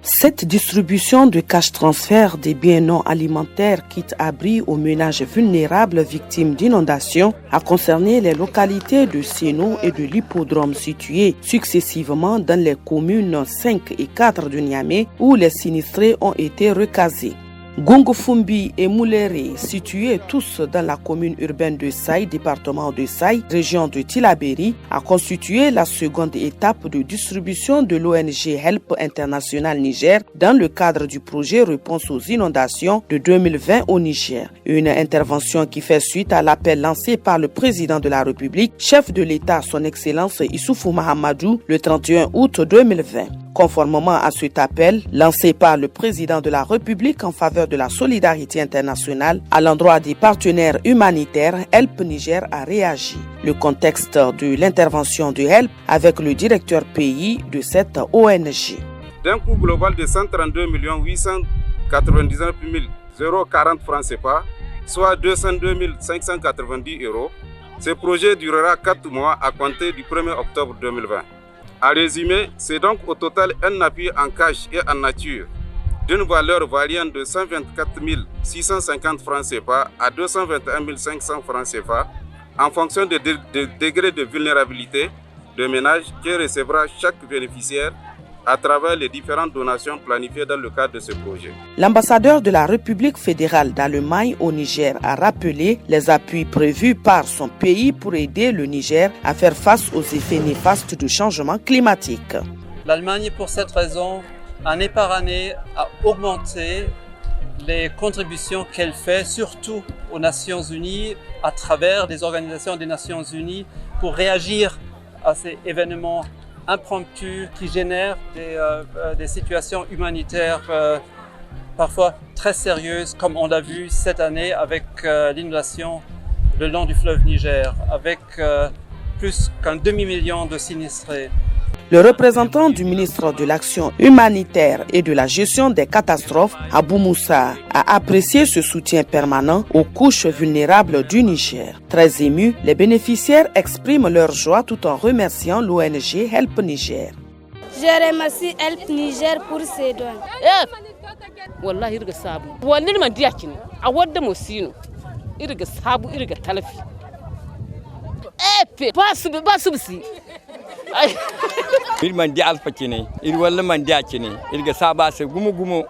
Cette distribution de cash transfert des biens non alimentaires quitte abri aux ménages vulnérables victimes d'inondations a concerné les localités de Séno et de l'Hippodrome situées successivement dans les communes 5 et 4 de Niamey où les sinistrés ont été recasés. Gongofumbi et Mouléré, situés tous dans la commune urbaine de Saï, département de Saï, région de Tillabéri, a constitué la seconde étape de distribution de l'ONG Help International Niger dans le cadre du projet Réponse aux inondations de 2020 au Niger. Une intervention qui fait suite à l'appel lancé par le président de la République, chef de l'État, son Excellence Issoufou Mahamadou, le 31 août 2020. Conformément à cet appel lancé par le président de la République en faveur de la solidarité internationale à l'endroit des partenaires humanitaires, Help Niger a réagi. Le contexte de l'intervention de Help avec le directeur pays de cette ONG. D'un coût global de 132 899 040 francs CFA, soit 202 590 €, ce projet durera 4 mois à compter du 1er octobre 2020. À résumer, c'est donc au total un appui en cash et en nature d'une valeur variant de 124 650 francs CFA à 221 500 francs CFA en fonction des degrés de vulnérabilité de ménage que recevra chaque bénéficiaire à travers les différentes donations planifiées dans le cadre de ce projet. L'ambassadeur de la République fédérale d'Allemagne au Niger a rappelé les appuis prévus par son pays pour aider le Niger à faire face aux effets néfastes du changement climatique. L'Allemagne, pour cette raison, année par année, a augmenté les contributions qu'elle fait, surtout aux Nations Unies, à travers les organisations des Nations Unies, pour réagir à ces événements impromptus qui génèrent des situations humanitaires parfois très sérieuses, comme on l'a vu cette année avec l'inondation le long du fleuve Niger, avec plus qu'un demi-million de sinistrés. Le représentant du ministre de l'Action humanitaire et de la gestion des catastrophes, Abou Moussa, a apprécié ce soutien permanent aux couches vulnérables du Niger. Très émus, les bénéficiaires expriment leur joie tout en remerciant l'ONG Help Niger. Je remercie Help Niger pour ses dons. Wallahi irga sabu. Wannan man diakin a wadda musino. Irga sabu irga talafi. Ba su bisi. Il m'a dit alpha kine, il wala man dia kine, il ga saba se gumu gumu.